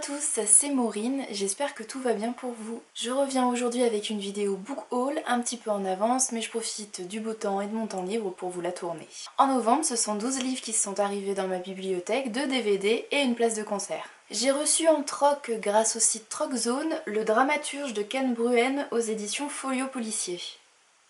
tous, c'est Maureen, j'espère que tout va bien pour vous. Je reviens aujourd'hui avec une vidéo book haul, un petit peu en avance, mais je profite du beau temps et de mon temps libre pour vous la tourner. En novembre, ce sont 12 livres qui sont arrivés dans ma bibliothèque, 2 DVD et une place de concert. J'ai reçu en troc, grâce au site TrocZone, le Dramaturge de Ken Bruen aux éditions Folio Policier.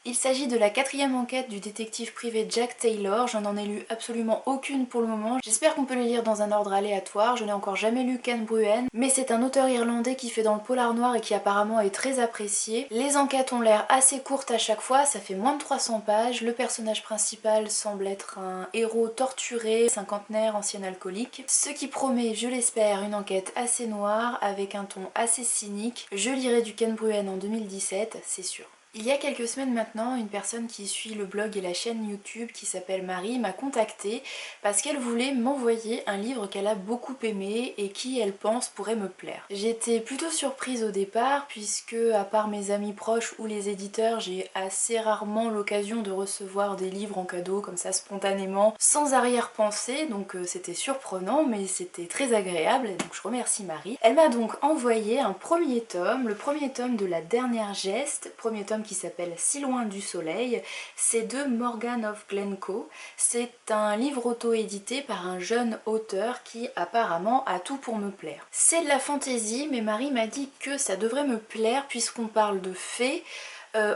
Il s'agit de la 4e enquête du détective privé Jack Taylor, je n'en ai lu absolument aucune pour le moment. J'espère qu'on peut les lire dans un ordre aléatoire, je n'ai encore jamais lu Ken Bruen, mais c'est un auteur irlandais qui fait dans le polar noir et qui apparemment est très apprécié. Les enquêtes ont l'air assez courtes à chaque fois, ça fait moins de 300 pages, le personnage principal semble être un héros torturé, cinquantenaire, ancien alcoolique, ce qui promet, je l'espère, une enquête assez noire, avec un ton assez cynique. Je lirai du Ken Bruen en 2017, c'est sûr. Il y a quelques semaines maintenant, une personne qui suit le blog et la chaîne YouTube qui s'appelle Marie m'a contactée parce qu'elle voulait m'envoyer un livre qu'elle a beaucoup aimé et qui, elle pense, pourrait me plaire. J'étais plutôt surprise au départ puisque, à part mes amis proches ou les éditeurs, j'ai assez rarement l'occasion de recevoir des livres en cadeau comme ça spontanément, sans arrière-pensée, donc c'était surprenant mais c'était très agréable et donc je remercie Marie. Elle m'a donc envoyé un premier tome, le premier tome de La Dernière Geste, premier tome qui s'appelle Si loin du soleil, c'est de Morgan of Glencoe. C'est un livre auto-édité par un jeune auteur qui apparemment a tout pour me plaire. C'est de la fantaisie, mais Marie m'a dit que ça devrait me plaire puisqu'on parle de fées.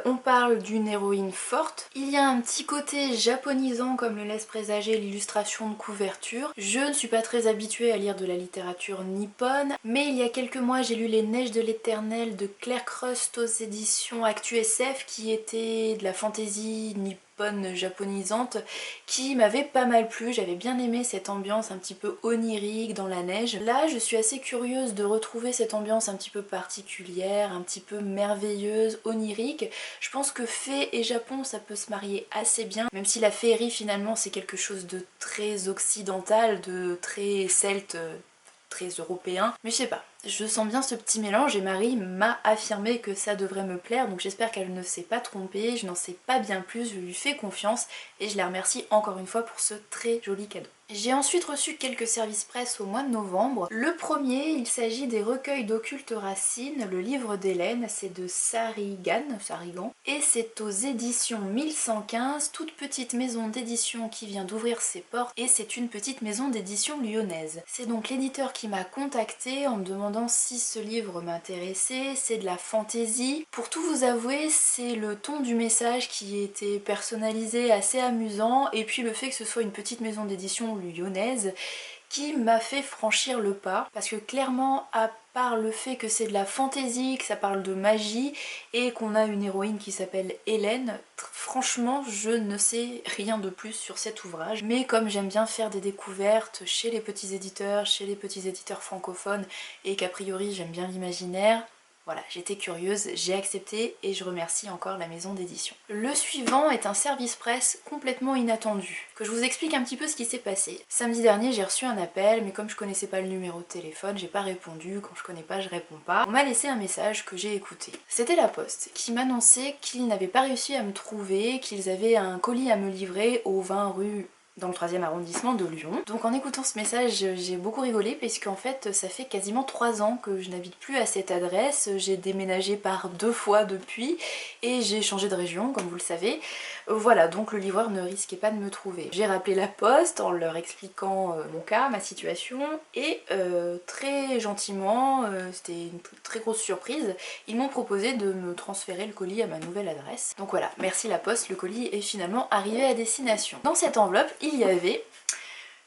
On parle d'une héroïne forte. Il y a un petit côté japonisant comme le laisse présager l'illustration de couverture. Je ne suis pas très habituée à lire de la littérature nippone, mais il y a quelques mois j'ai lu Les Neiges de l'Éternel de Claire Crust aux éditions Actu SF qui était de la fantaisie nippone japonisante qui m'avait pas mal plu, j'avais bien aimé cette ambiance un petit peu onirique dans la neige. Là je suis assez curieuse de retrouver cette ambiance un petit peu particulière, un petit peu merveilleuse, onirique. Je pense que fée et Japon ça peut se marier assez bien, même si la féerie finalement c'est quelque chose de très occidental, de très celte, très européen, mais je sais pas. Je sens bien ce petit mélange et Marie m'a affirmé que ça devrait me plaire, donc j'espère qu'elle ne s'est pas trompée, je n'en sais pas bien plus, je lui fais confiance et je la remercie encore une fois pour ce très joli cadeau. J'ai ensuite reçu quelques services presse au mois de novembre. Le premier, il s'agit des recueils d'occultes racines, le livre d'Hélène, c'est de Sarigan, et c'est aux éditions 1115, toute petite maison d'édition qui vient d'ouvrir ses portes, et c'est une petite maison d'édition lyonnaise. C'est donc l'éditeur qui m'a contactée en me demandant si ce livre m'intéressait, c'est de la fantaisie. Pour tout vous avouer, c'est le ton du message qui était personnalisé, assez amusant, et puis le fait que ce soit une petite maison d'édition lyonnaise qui m'a fait franchir le pas, parce que clairement, à part le fait que c'est de la fantaisie, que ça parle de magie et qu'on a une héroïne qui s'appelle Hélène, franchement je ne sais rien de plus sur cet ouvrage, mais comme j'aime bien faire des découvertes chez les petits éditeurs francophones et qu'a priori j'aime bien l'imaginaire, voilà, j'étais curieuse, j'ai accepté et je remercie encore la maison d'édition. Le suivant est un service presse complètement inattendu, que je vous explique un petit peu ce qui s'est passé. Samedi dernier, j'ai reçu un appel, mais comme je connaissais pas le numéro de téléphone, j'ai pas répondu, quand je connais pas, je réponds pas. On m'a laissé un message que j'ai écouté. C'était la Poste qui m'annonçait qu'ils n'avaient pas réussi à me trouver, qu'ils avaient un colis à me livrer au 20 rue dans le 3e arrondissement de Lyon. Donc en écoutant ce message, j'ai beaucoup rigolé puisqu'en fait ça fait quasiment 3 ans que je n'habite plus à cette adresse, j'ai déménagé par 2 fois depuis et j'ai changé de région comme vous le savez. Voilà, donc le livreur ne risquait pas de me trouver. J'ai rappelé la Poste en leur expliquant mon cas, ma situation et très gentiment, c'était une très grosse surprise, ils m'ont proposé de me transférer le colis à ma nouvelle adresse. Donc voilà, merci la Poste, le colis est finalement arrivé à destination. Dans cette enveloppe, il y avait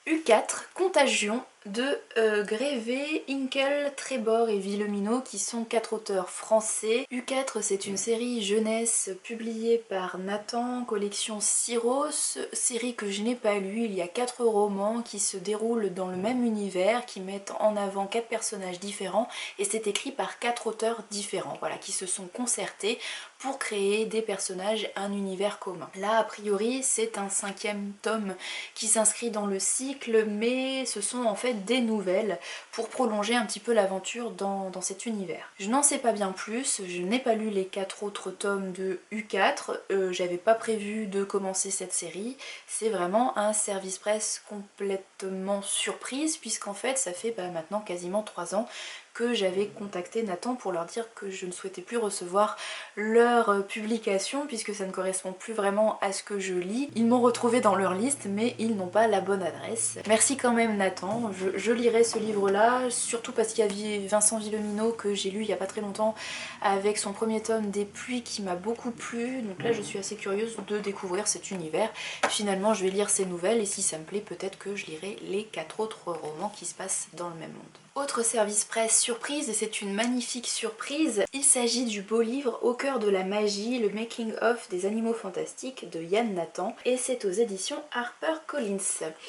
U4, Contagion de Grévé, Inkel, Trébor et Villeminot qui sont 4 auteurs français. U4 c'est une série jeunesse publiée par Nathan, collection Syros, série que je n'ai pas lue. Il y a 4 romans qui se déroulent dans le même univers, qui mettent en avant 4 personnages différents et c'est écrit par 4 auteurs différents, voilà, qui se sont concertés pour créer des personnages, un univers commun. Là a priori c'est un 5e tome qui s'inscrit dans le cycle, mais ce sont en fait des nouvelles pour prolonger un petit peu l'aventure dans cet univers. Je n'en sais pas bien plus, je n'ai pas lu les 4 autres tomes de U4, j'avais pas prévu de commencer cette série, c'est vraiment un service presse complètement surprise puisqu'en fait ça fait maintenant quasiment 3 ans que j'avais contacté Nathan pour leur dire que je ne souhaitais plus recevoir leur publication puisque ça ne correspond plus vraiment à ce que je lis. Ils m'ont retrouvé dans leur liste mais ils n'ont pas la bonne adresse. Merci quand même Nathan, je lirai ce livre là, surtout parce qu'il y a Vincent Villomino que j'ai lu il y a pas très longtemps avec son premier tome Des pluies qui m'a beaucoup plu, donc là je suis assez curieuse de découvrir cet univers. Finalement je vais lire ces nouvelles et si ça me plaît peut-être que je lirai les 4 autres romans qui se passent dans le même monde. Autre service presse surprise, et c'est une magnifique surprise, il s'agit du beau livre Au cœur de la magie, le making of des animaux fantastiques de Yann Nathan, et c'est aux éditions HarperCollins.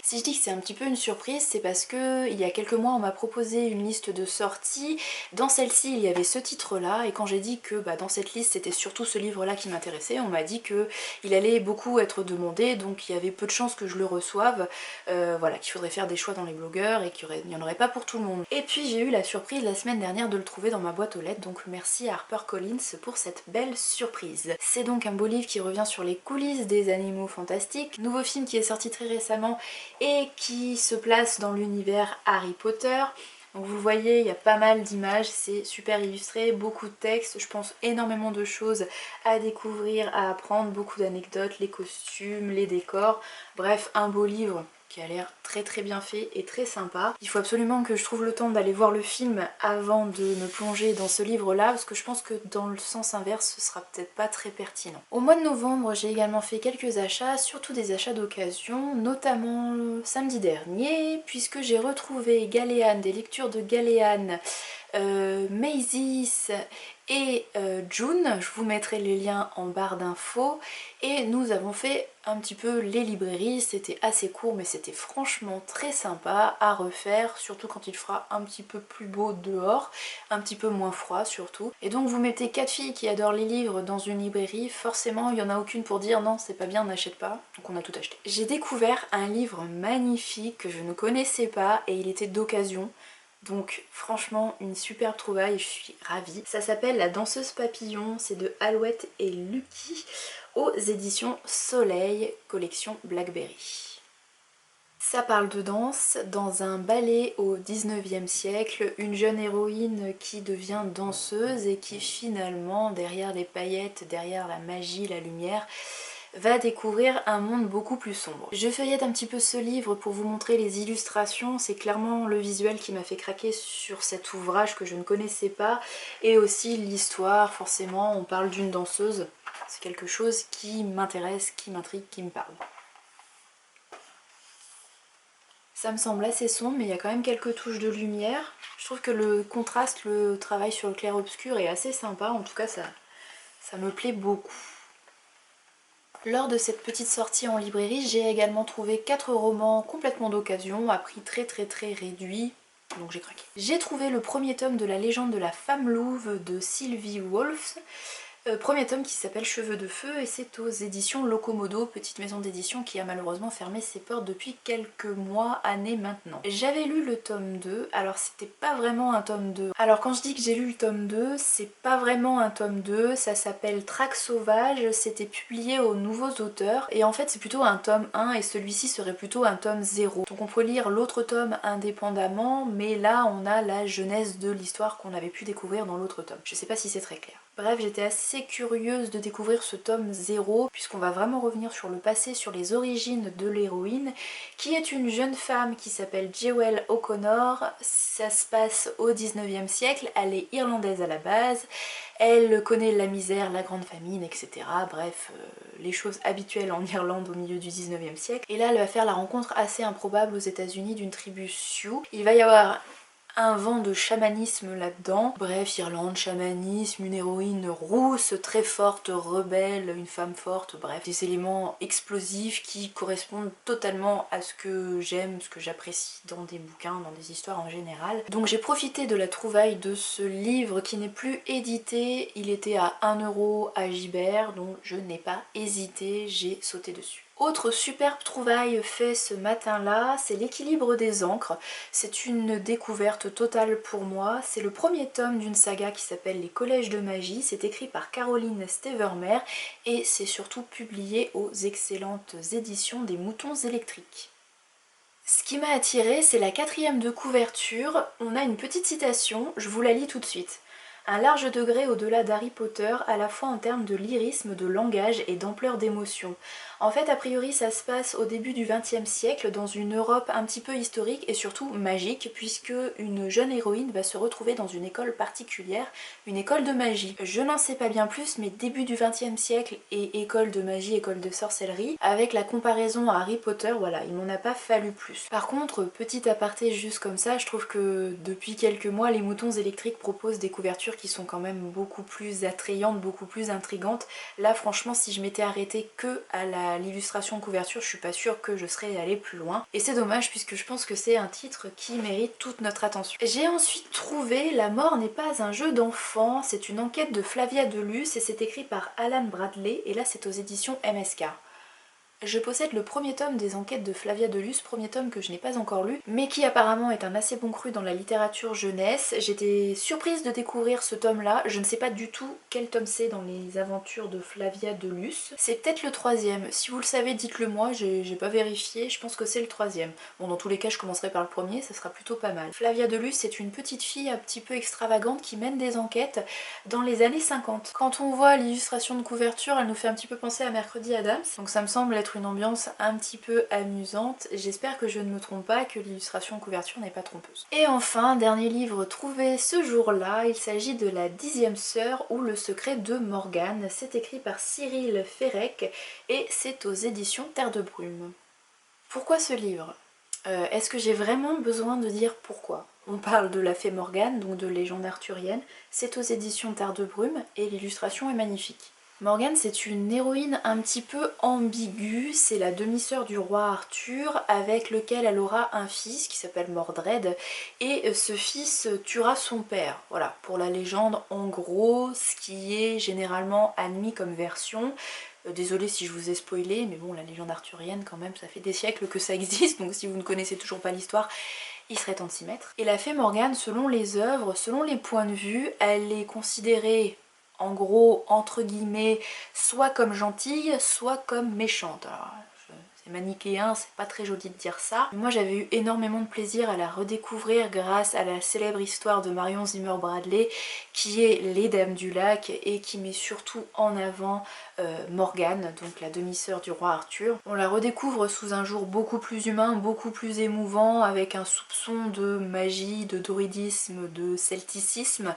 Si je dis que c'est un petit peu une surprise, c'est parce que il y a quelques mois on m'a proposé une liste de sorties, dans celle-ci il y avait ce titre là, et quand j'ai dit que dans cette liste c'était surtout ce livre là qui m'intéressait, on m'a dit que il allait beaucoup être demandé, donc il y avait peu de chances que je le reçoive, voilà, qu'il faudrait faire des choix dans les blogueurs et qu'il n'y en aurait pas pour tout le monde. Et puis j'ai eu la surprise la semaine dernière de le trouver dans ma boîte aux lettres, donc merci à HarperCollins pour cette belle surprise. C'est donc un beau livre qui revient sur les coulisses des animaux fantastiques, nouveau film qui est sorti très récemment et qui se place dans l'univers Harry Potter. Donc vous le voyez, il y a pas mal d'images, c'est super illustré, beaucoup de textes, je pense énormément de choses à découvrir, à apprendre, beaucoup d'anecdotes, les costumes, les décors, bref un beau livre qui a l'air très très bien fait et très sympa. Il faut absolument que je trouve le temps d'aller voir le film avant de me plonger dans ce livre là parce que je pense que dans le sens inverse ce sera peut-être pas très pertinent. Au mois de novembre j'ai également fait quelques achats, surtout des achats d'occasion, notamment samedi dernier puisque j'ai retrouvé Galéane, des lectures de Galéane, Maisys et June, je vous mettrai les liens en barre d'infos, et nous avons fait un petit peu les librairies, c'était assez court mais c'était franchement très sympa à refaire, surtout quand il fera un petit peu plus beau dehors, un petit peu moins froid surtout. Et donc vous mettez 4 filles qui adorent les livres dans une librairie, forcément il n'y en a aucune pour dire non c'est pas bien, on n'achète pas, donc on a tout acheté. J'ai découvert un livre magnifique que je ne connaissais pas et il était d'occasion. Donc franchement une superbe trouvaille, je suis ravie. Ça s'appelle La danseuse papillon, c'est de Alouette et Lucky aux éditions Soleil, collection Blackberry. Ça parle de danse dans un ballet au 19e siècle, une jeune héroïne qui devient danseuse et qui finalement, derrière les paillettes, derrière la magie, la lumière, va découvrir un monde beaucoup plus sombre. Je feuillette un petit peu ce livre pour vous montrer les illustrations, c'est clairement le visuel qui m'a fait craquer sur cet ouvrage que je ne connaissais pas, et aussi l'histoire, forcément on parle d'une danseuse, c'est quelque chose qui m'intéresse, qui m'intrigue, qui me parle. Ça me semble assez sombre mais il y a quand même quelques touches de lumière, je trouve que le contraste, le travail sur le clair-obscur est assez sympa, en tout cas ça me plaît beaucoup. Lors de cette petite sortie en librairie, j'ai également trouvé 4 romans complètement d'occasion, à prix très réduit, donc j'ai craqué. J'ai trouvé le premier tome de La légende de la femme louve de Sylvie Wolfe, premier tome qui s'appelle Cheveux de feu, et c'est aux éditions Locomodo, petite maison d'édition qui a malheureusement fermé ses portes depuis quelques mois, années maintenant. J'avais lu le tome 2, alors c'était pas vraiment un tome 2. Alors quand je dis que j'ai lu le tome 2, c'est pas vraiment un tome 2, ça s'appelle Traque sauvage, c'était publié aux Nouveaux Auteurs, et en fait c'est plutôt un tome 1 et celui-ci serait plutôt un tome 0. Donc on peut lire l'autre tome indépendamment, mais là on a la genèse de l'histoire qu'on avait pu découvrir dans l'autre tome. Je sais pas si c'est très clair. Bref, j'étais assez curieuse de découvrir ce tome 0, puisqu'on va vraiment revenir sur le passé, sur les origines de l'héroïne, qui est une jeune femme qui s'appelle Jewel O'Connor. Ça se passe au 19e siècle, elle est irlandaise à la base, elle connaît la misère, la grande famine, etc. Bref, les choses habituelles en Irlande au milieu du 19e siècle. Et là, elle va faire la rencontre assez improbable aux États-Unis d'une tribu Sioux. Il va y avoir un vent de chamanisme là-dedans. Bref, Irlande, chamanisme, une héroïne rousse, très forte, rebelle, une femme forte, bref, des éléments explosifs qui correspondent totalement à ce que j'aime, ce que j'apprécie dans des bouquins, dans des histoires en général. Donc j'ai profité de la trouvaille de ce livre qui n'est plus édité, il était à 1 € à Gibert, donc je n'ai pas hésité, j'ai sauté dessus. Autre superbe trouvaille fait ce matin-là, c'est l'équilibre des encres. C'est une découverte totale pour moi. C'est le premier tome d'une saga qui s'appelle Les Collèges de Magie. C'est écrit par Caroline Stevermer et c'est surtout publié aux excellentes éditions des Moutons électriques. Ce qui m'a attirée, c'est la 4e de couverture. On a une petite citation, je vous la lis tout de suite. Un large degré au-delà d'Harry Potter, à la fois en termes de lyrisme, de langage et d'ampleur d'émotion. En fait, a priori, ça se passe au début du XXe siècle, dans une Europe un petit peu historique et surtout magique, puisque une jeune héroïne va se retrouver dans une école particulière, une école de magie. Je n'en sais pas bien plus, mais début du XXe siècle et école de magie, école de sorcellerie, avec la comparaison à Harry Potter, voilà, il m'en a pas fallu plus. Par contre, petit aparté juste comme ça, je trouve que depuis quelques mois, les Moutons électriques proposent des couvertures qui sont quand même beaucoup plus attrayantes, beaucoup plus intrigantes. Là, franchement, si je m'étais arrêtée que à l'illustration de couverture, je suis pas sûre que je serais allée plus loin. Et c'est dommage puisque je pense que c'est un titre qui mérite toute notre attention. J'ai ensuite trouvé La mort n'est pas un jeu d'enfant. C'est une enquête de Flavia Deluce et c'est écrit par Alan Bradley et là c'est aux éditions MSK. Je possède le premier tome des enquêtes de Flavia Deluce, premier tome que je n'ai pas encore lu, mais qui apparemment est un assez bon cru dans la littérature jeunesse. J'étais surprise de découvrir ce tome-là, je ne sais pas du tout quel tome c'est dans les aventures de Flavia Deluce. C'est peut-être le 3e, si vous le savez dites-le moi, j'ai pas vérifié, je pense que c'est le 3e. Bon, dans tous les cas je commencerai par le premier, ça sera plutôt pas mal. Flavia Deluce c'est une petite fille un petit peu extravagante qui mène des enquêtes dans les années 50. Quand on voit l'illustration de couverture, elle nous fait un petit peu penser à Mercredi Adams, donc ça me semble être une ambiance un petit peu amusante. J'espère que je ne me trompe pas, que l'illustration de couverture n'est pas trompeuse. Et enfin, dernier livre trouvé ce jour-là, il s'agit de La 10e sœur ou Le secret de Morgane. C'est écrit par Cyril Ferrec et c'est aux éditions Terre de Brume. Pourquoi ce livre ? Est-ce que j'ai vraiment besoin de dire pourquoi ? On parle de la fée Morgane, donc de légende arthurienne, c'est aux éditions Terre de Brume et l'illustration est magnifique. Morgane c'est une héroïne un petit peu ambiguë, c'est la demi-sœur du roi Arthur avec lequel elle aura un fils qui s'appelle Mordred et ce fils tuera son père. Voilà, pour la légende en gros, ce qui est généralement admis comme version. Désolée si je vous ai spoilé, mais bon la légende arthurienne quand même ça fait des siècles que ça existe, donc si vous ne connaissez toujours pas l'histoire, il serait temps de s'y mettre. Et la fée Morgane, selon les œuvres, selon les points de vue, elle est considérée en gros, entre guillemets, soit comme gentille, soit comme méchante. Alors, c'est manichéen, c'est pas très joli de dire ça. Moi j'avais eu énormément de plaisir à la redécouvrir grâce à la célèbre histoire de Marion Zimmer Bradley qui est Les Dames du Lac et qui met surtout en avant Morgane, donc la demi-sœur du roi Arthur. On la redécouvre sous un jour beaucoup plus humain, beaucoup plus émouvant, avec un soupçon de magie, de druidisme, de celticisme.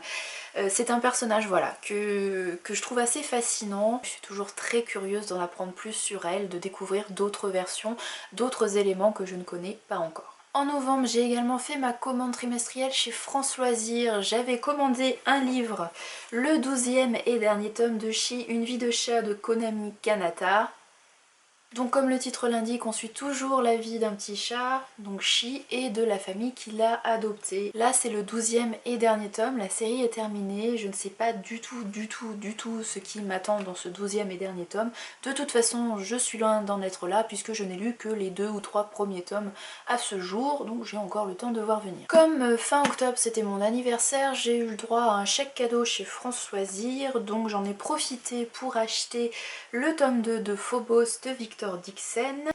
C'est un personnage voilà, que je trouve assez fascinant. Je suis toujours très curieuse d'en apprendre plus sur elle, de découvrir d'autres versions, d'autres éléments que je ne connais pas encore. En novembre, j'ai également fait ma commande trimestrielle chez France Loisirs. J'avais commandé un livre, le 12e et dernier tome de Chi, Une vie de chat de Konami Kanata. Donc comme le titre l'indique, on suit toujours la vie d'un petit chat, donc Chi, et de la famille qui l'a adopté. Là c'est le 12e et dernier tome, la série est terminée, je ne sais pas du tout ce qui m'attend dans ce 12e et dernier tome. De toute façon je suis loin d'en être là puisque je n'ai lu que les 2 ou 3 premiers tomes à ce jour, donc j'ai encore le temps de voir venir. Comme fin octobre c'était mon anniversaire, j'ai eu le droit à un chèque cadeau chez France Loisirs, donc j'en ai profité pour acheter le tome 2 de Phobos de Victor Dixon.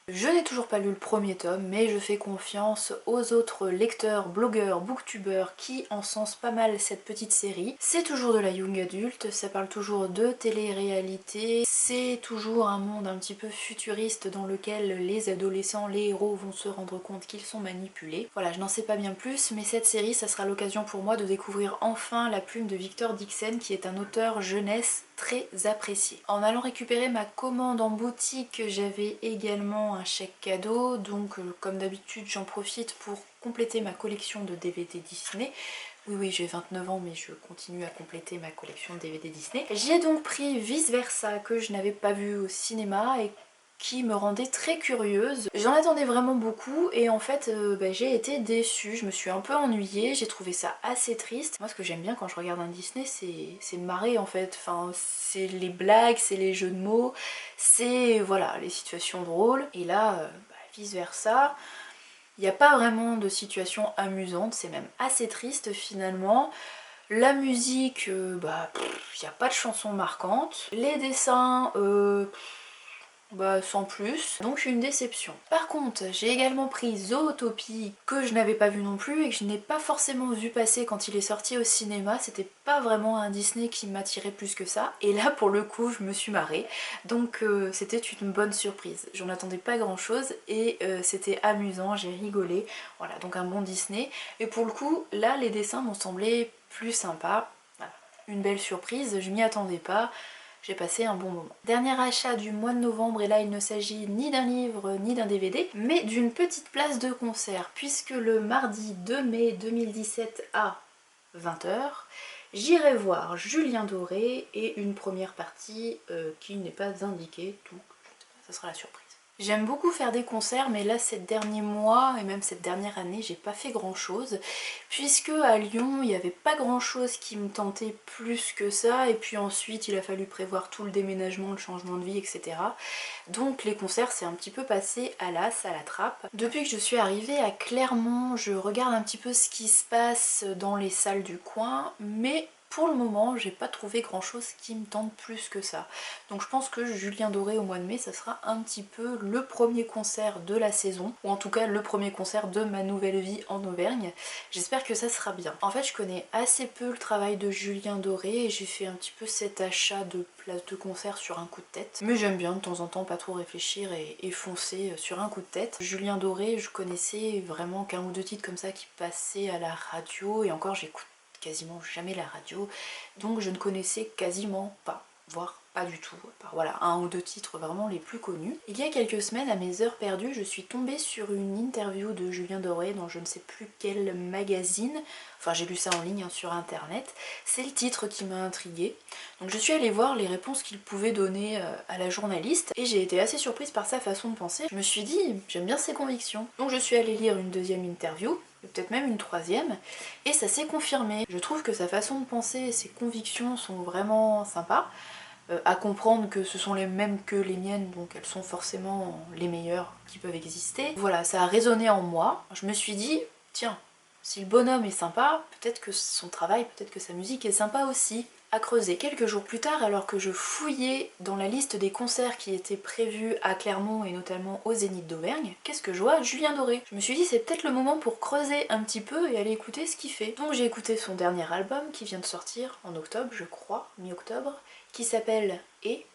Je n'ai toujours pas lu le premier tome, mais je fais confiance aux autres lecteurs, blogueurs, booktubeurs qui encensent pas mal cette petite série. C'est toujours de la young adulte, ça parle toujours de télé-réalité, c'est toujours un monde un petit peu futuriste dans lequel les adolescents, les héros vont se rendre compte qu'ils sont manipulés. Voilà, je n'en sais pas bien plus, mais cette série, ça sera l'occasion pour moi de découvrir enfin la plume de Victor Dixon, qui est un auteur jeunesse très apprécié. En allant récupérer ma commande en boutique, j'avais également un chèque cadeau, donc comme d'habitude j'en profite pour compléter ma collection de DVD Disney. Oui, j'ai 29 ans mais je continue à compléter ma collection de DVD Disney. J'ai donc pris Vice Versa que je n'avais pas vu au cinéma et qui me rendait très curieuse. J'en attendais vraiment beaucoup et en fait j'ai été déçue, je me suis un peu ennuyée, j'ai trouvé ça assez triste. Moi ce que j'aime bien quand je regarde un Disney c'est marrer en fait, enfin c'est les blagues, c'est les jeux de mots, c'est voilà les situations drôles et là Vice Versa. Il n'y a pas vraiment de situation amusante, c'est même assez triste finalement. La musique, il n'y a pas de chansons marquantes. Les dessins, sans plus, donc une déception. Par contre, j'ai également pris Zootopie que je n'avais pas vu non plus et que je n'ai pas forcément vu passer quand il est sorti au cinéma. C'était pas vraiment un Disney qui m'attirait plus que ça et là pour le coup je me suis marrée, donc c'était une bonne surprise. J'en attendais pas grand chose et c'était amusant, j'ai rigolé, voilà, donc un bon Disney. Et pour le coup là les dessins m'ont semblé plus sympas, voilà. Une belle surprise, je m'y attendais pas. J'ai passé un bon moment. Dernier achat du mois de novembre et là il ne s'agit ni d'un livre ni d'un DVD mais d'une petite place de concert puisque le mardi 2 mai 2017 à 20 h, j'irai voir Julien Doré et une première partie qui n'est pas indiquée, donc je ne sais pas, ça sera la surprise. J'aime beaucoup faire des concerts mais là ces derniers mois et même cette dernière année j'ai pas fait grand chose puisque à Lyon il n'y avait pas grand chose qui me tentait plus que ça et puis ensuite il a fallu prévoir tout le déménagement, le changement de vie, etc. Donc les concerts c'est un petit peu passé à la trappe. Depuis que je suis arrivée à Clermont je regarde un petit peu ce qui se passe dans les salles du coin mais pour le moment j'ai pas trouvé grand chose qui me tente plus que ça. Donc je pense que Julien Doré au mois de mai ça sera un petit peu le premier concert de la saison, ou en tout cas le premier concert de ma nouvelle vie en Auvergne. J'espère que ça sera bien. En fait je connais assez peu le travail de Julien Doré et j'ai fait un petit peu cet achat de place de concert sur un coup de tête. Mais j'aime bien de temps en temps pas trop réfléchir et foncer sur un coup de tête. Julien Doré je connaissais vraiment qu'un ou deux titres comme ça qui passaient à la radio et encore j'écoute quasiment jamais la radio, donc je ne connaissais quasiment pas, voire pas du tout, à part voilà, un ou deux titres vraiment les plus connus. Il y a quelques semaines, à mes heures perdues, je suis tombée sur une interview de Julien Doré dans je ne sais plus quel magazine, enfin j'ai lu ça en ligne sur internet, c'est le titre qui m'a intriguée. Donc je suis allée voir les réponses qu'il pouvait donner à la journaliste et j'ai été assez surprise par sa façon de penser. Je me suis dit, j'aime bien ses convictions. Donc je suis allée lire une deuxième interview, peut-être même une troisième, et ça s'est confirmé. Je trouve que sa façon de penser et ses convictions sont vraiment sympas, à comprendre que ce sont les mêmes que les miennes, donc elles sont forcément les meilleures qui peuvent exister. Voilà, ça a résonné en moi. Je me suis dit, tiens, si le bonhomme est sympa, peut-être que son travail, peut-être que sa musique est sympa aussi. À creuser. Quelques jours plus tard, alors que je fouillais dans la liste des concerts qui étaient prévus à Clermont et notamment au Zénith d'Auvergne, qu'est-ce que je vois? Julien Doré. Je me suis dit c'est peut-être le moment pour creuser un petit peu et aller écouter ce qu'il fait. Donc j'ai écouté son dernier album qui vient de sortir en octobre, je crois, mi-octobre, qui s'appelle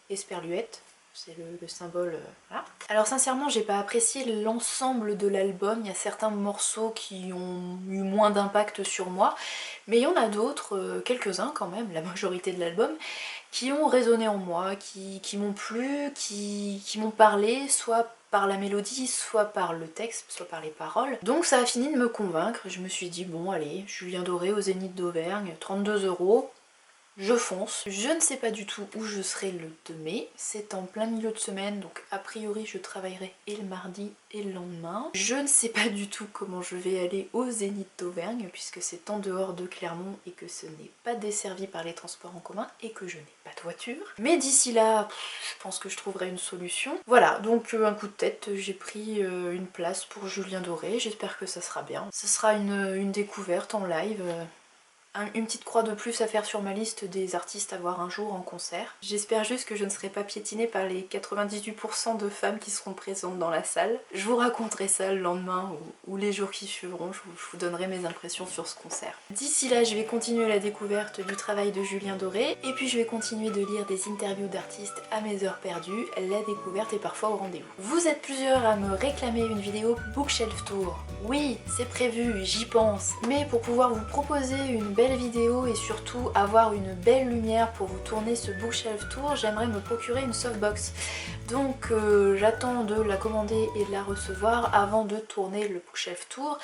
Esperluette. C'est le symbole, voilà. Alors sincèrement j'ai pas apprécié l'ensemble de l'album, il y a certains morceaux qui ont eu moins d'impact sur moi, mais il y en a d'autres, quelques-uns quand même, la majorité de l'album, qui ont résonné en moi, qui m'ont plu, qui m'ont parlé, soit par la mélodie, soit par le texte, soit par les paroles. Donc ça a fini de me convaincre, je me suis dit bon allez, Julien Doré au Zénith d'Auvergne, 32 €. Je fonce. Je ne sais pas du tout où je serai le 2 mai, c'est en plein milieu de semaine, donc a priori je travaillerai et le mardi et le lendemain. Je ne sais pas du tout comment je vais aller au Zénith d'Auvergne, puisque c'est en dehors de Clermont et que ce n'est pas desservi par les transports en commun et que je n'ai pas de voiture. Mais d'ici là, je pense que je trouverai une solution. Voilà, donc un coup de tête, j'ai pris une place pour Julien Doré, j'espère que ça sera bien. Ce sera une découverte en live. Une petite croix de plus à faire sur ma liste des artistes à voir un jour en concert. J'espère juste que je ne serai pas piétinée par les 98% de femmes qui seront présentes dans la salle. Je vous raconterai ça le lendemain ou les jours qui suivront, je vous donnerai mes impressions sur ce concert. D'ici là, je vais continuer la découverte du travail de Julien Doré et puis je vais continuer de lire des interviews d'artistes à mes heures perdues. La découverte est parfois au rendez-vous. Vous êtes plusieurs à me réclamer une vidéo Bookshelf Tour. Oui, c'est prévu, j'y pense. Mais pour pouvoir vous proposer une belle belles vidéos et surtout avoir une belle lumière pour vous tourner ce bookshelf tour, j'aimerais me procurer une softbox. Donc j'attends de la commander et de la recevoir avant de tourner le bookshelf tour.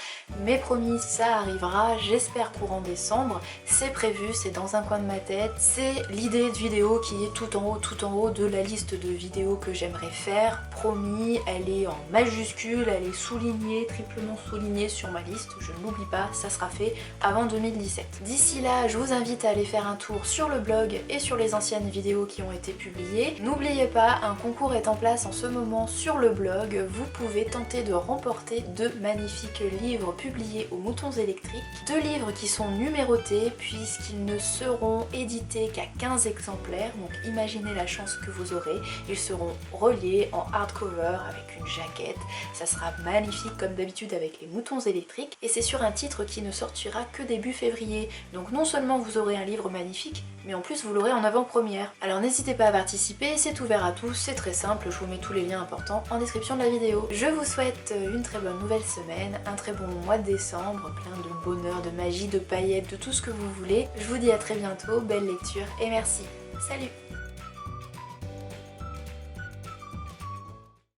Mais promis, ça arrivera, j'espère courant décembre. C'est prévu, c'est dans un coin de ma tête. C'est l'idée de vidéo qui est tout en haut de la liste de vidéos que j'aimerais faire. Promis, elle est en majuscule, elle est soulignée, triplement soulignée sur ma liste. Je ne l'oublie pas, ça sera fait avant 2017. D'ici là, je vous invite à aller faire un tour sur le blog et sur les anciennes vidéos qui ont été publiées. N'oubliez pas, un concours est en place en ce moment sur le blog. Vous pouvez tenter de remporter 2 magnifiques livres publiés aux Moutons Électriques. 2 livres qui sont numérotés puisqu'ils ne seront édités qu'à 15 exemplaires. Donc imaginez la chance que vous aurez. Ils seront reliés en hardcover avec une jaquette. Ça sera magnifique comme d'habitude avec les Moutons Électriques. Et c'est sur un titre qui ne sortira que début février. Donc non seulement vous aurez un livre magnifique, mais en plus vous l'aurez en avant-première. Alors n'hésitez pas à participer, c'est ouvert à tous, c'est très simple, je vous mets tous les liens importants en description de la vidéo. Je vous souhaite une très bonne nouvelle semaine, un très bon mois de décembre, plein de bonheur, de magie, de paillettes, de tout ce que vous voulez. Je vous dis à très bientôt, belle lecture et merci. Salut!